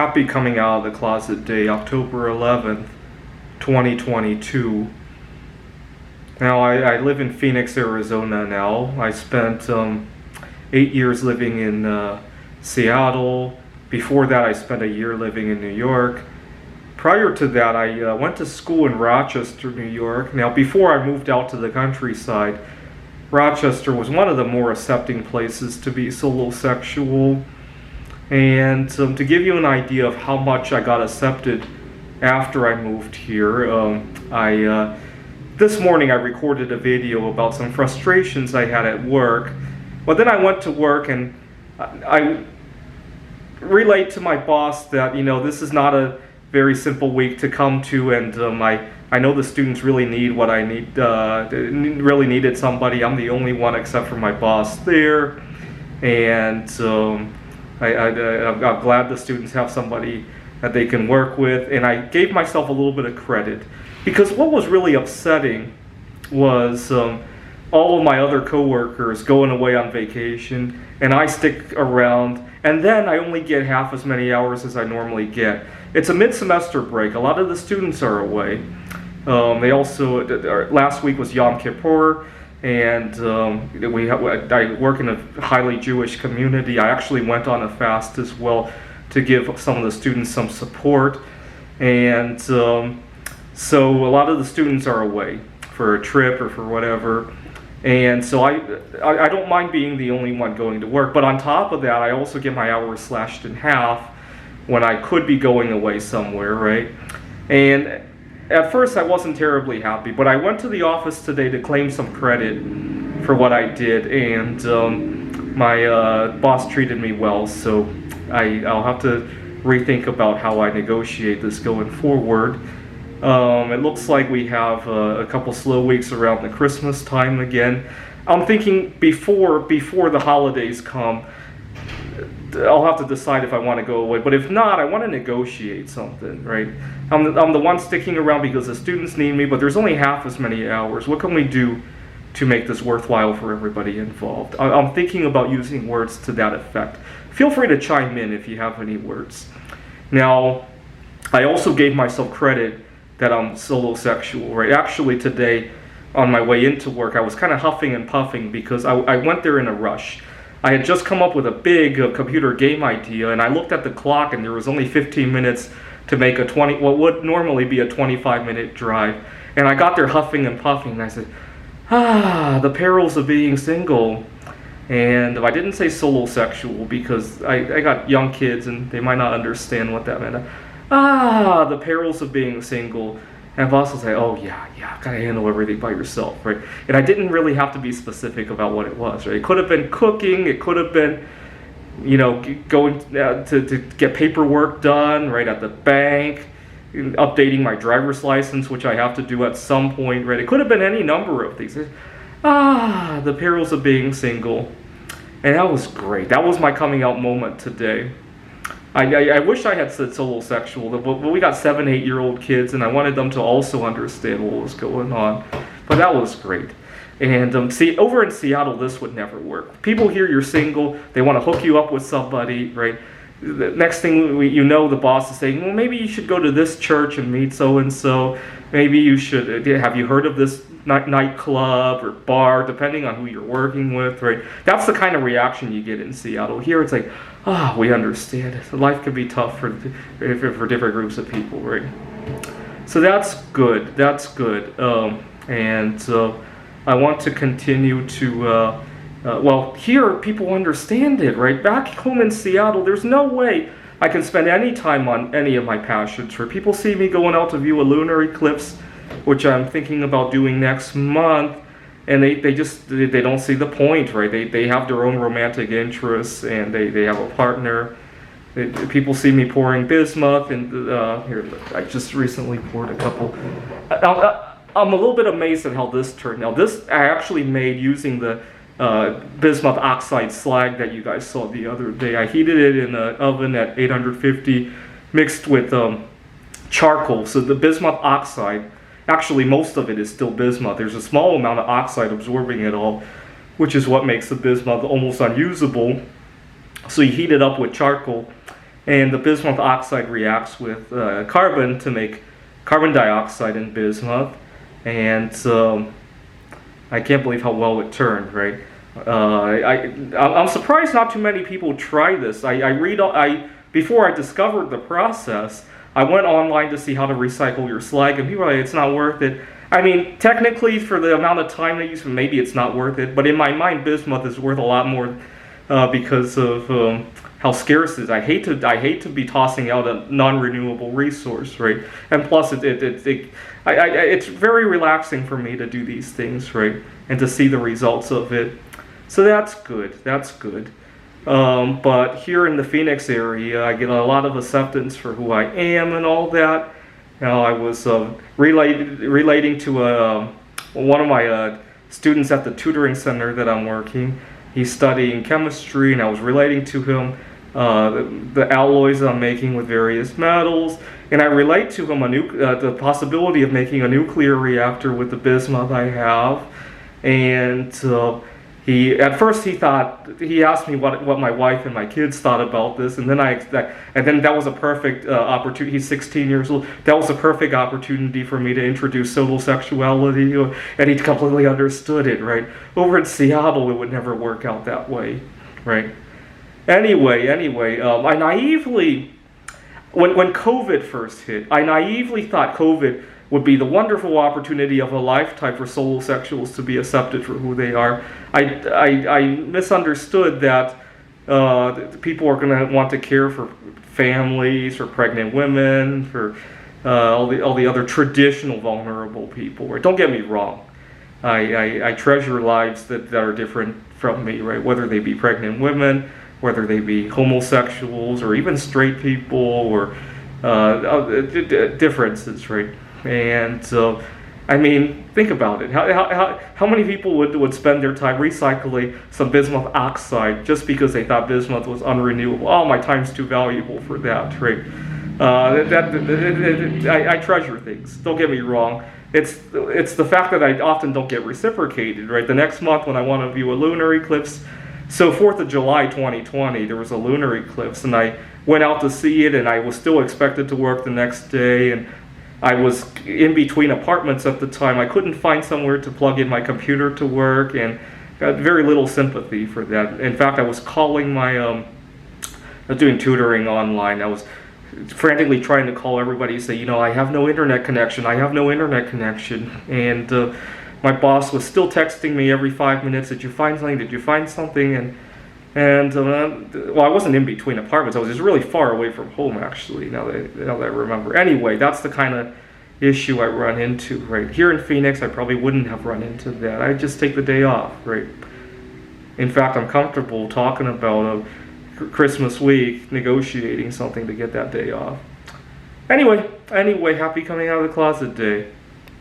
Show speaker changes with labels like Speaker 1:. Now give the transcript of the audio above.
Speaker 1: Happy coming out of the closet day, October 11th, 2022. Now, I live in Phoenix, Arizona now. I spent 8 years living in Seattle. Before that, I spent a year living in New York. Prior to that, I went to school in Rochester, New York. Now, before I moved out to the countryside, Rochester was one of the more accepting places to be solosexual. And to give you an idea of how much I got accepted after I moved here, this morning I recorded a video about some frustrations I had at work. Well, then I went to work and I relayed to my boss that, this is not a very simple week to come to, and I know the students really need what I need, really needed somebody. I'm the only one except for my boss there, and I'm glad the students have somebody that they can work with, and I gave myself a little bit of credit, because what was really upsetting was all of my other coworkers going away on vacation, and I stick around, and then I only get half as many hours as I normally get. It's a mid-semester break. A lot of the students are away. They also, last week was Yom Kippur, and I work in a highly Jewish community. I actually went on a fast as well to give some of the students some support, and so a lot of the students are away for a trip or for whatever, and so I don't mind being the only one going to work, but on top of that, I also get my hours slashed in half when I could be going away somewhere, right? And at first I wasn't terribly happy, but I went to the office today to claim some credit for what I did, and my boss treated me well, so I'll have to rethink about how I negotiate this going forward. It looks like we have a couple slow weeks around the Christmas time again. I'm thinking before the holidays come, I'll have to decide if I want to go away, but if not, I want to negotiate something, right? I'm the one sticking around because the students need me, but there's only half as many hours. What can we do to make this worthwhile for everybody involved? I'm thinking about using words to that effect. Feel free to chime in if you have any words. Now, I also gave myself credit that I'm solosexual, right? Actually, today, on my way into work, I was kind of huffing and puffing because I went there in a rush. I had just come up with a big computer game idea, and I looked at the clock, and there was only 15 minutes to make what would normally be a 25-minute drive. And I got there huffing and puffing, and I said, the perils of being single. And I didn't say solosexual because I got young kids, and they might not understand what that meant. The perils of being single. And boss will say, oh yeah, gotta handle everything by yourself, right? And I didn't really have to be specific about what it was, right? It could have been cooking, it could have been, going to get paperwork done, right, at the bank, updating my driver's license, which I have to do at some point, right? It could have been any number of things. The perils of being single. And that was great. That was my coming out moment today. I wish I had said solosexual, but we got 7, 8-year-old kids, and I wanted them to also understand what was going on. But that was great. And see, over in Seattle, this would never work. People hear you're single, they want to hook you up with somebody, right? The next thing the boss is saying, well, maybe you should go to this church and meet so-and-so. Maybe you should, have you heard of this nightclub or bar, depending on who you're working with, right? That's the kind of reaction you get in Seattle. Here it's like, we understand. Life can be tough for different groups of people, right? So that's good. And I want to continue to, here people understand it, right? Back home in Seattle, there's no way I can spend any time on any of my passions. Right? People see me going out to view a lunar eclipse, which I'm thinking about doing next month, and they don't see the point, right? They have their own romantic interests, and they have a partner. People see me pouring bismuth, and here, I just recently poured a couple. I'm a little bit amazed at how this turned out. This I actually made using the bismuth oxide slag that you guys saw the other day. I heated it in an oven at 850, mixed with charcoal. So the bismuth oxide, actually most of it is still bismuth. There's a small amount of oxide absorbing it all, which is what makes the bismuth almost unusable. So you heat it up with charcoal, and the bismuth oxide reacts with carbon to make carbon dioxide in bismuth, and I can't believe how well it turned, right? I'm surprised not too many people try this. Before I discovered the process, I went online to see how to recycle your slag, and people are like, it's not worth it. I mean, technically, for the amount of time they use, maybe it's not worth it, but in my mind, bismuth is worth a lot more because of how scarce it is. I hate to be tossing out a non-renewable resource, right? And plus, it's very relaxing for me to do these things, right? And to see the results of it. So that's good. That's good. But here in the Phoenix area, I get a lot of acceptance for who I am and all that. Now, I was relating to one of my students at the tutoring center that I'm working. He's studying chemistry, and I was relating to him the alloys I'm making with various metals, and I relate to him the possibility of making a nuclear reactor with the bismuth I have. And at first he asked me what my wife and my kids thought about this, and then that was a perfect opportunity. He's 16 years old. That was a perfect opportunity for me to introduce homosexuality, and he completely understood it. Right, over in Seattle, it would never work out that way, right? Anyway, I naively, when COVID first hit, I naively thought COVID would be the wonderful opportunity of a lifetime for solosexuals to be accepted for who they are. I misunderstood that people are going to want to care for families, for pregnant women, for all the other traditional vulnerable people. Right? Don't get me wrong. I treasure lives that are different from me, right? Whether they be pregnant women, whether they be homosexuals, or even straight people, or differences, right? And I mean, think about it. How many people would spend their time recycling some bismuth oxide just because they thought bismuth was unrenewable? Oh, my time's too valuable for that, right? I treasure things. Don't get me wrong. It's the fact that I often don't get reciprocated, right? The next month when I want to view a lunar eclipse, so 4th of July 2020, there was a lunar eclipse, and I went out to see it, and I was still expected to work the next day, and I was in between apartments at the time. I couldn't find somewhere to plug in my computer to work, and got very little sympathy for that. In fact, I was calling I was doing tutoring online. I was frantically trying to call everybody and say, I have no internet connection. And my boss was still texting me every 5 minutes. Did you find something? And I wasn't in between apartments. I was just really far away from home, actually, now that I remember. Anyway, that's the kind of issue I run into, right? Here in Phoenix, I probably wouldn't have run into that. I'd just take the day off, right? In fact, I'm comfortable talking about Christmas week, negotiating something to get that day off. Anyway, happy coming out of the closet day.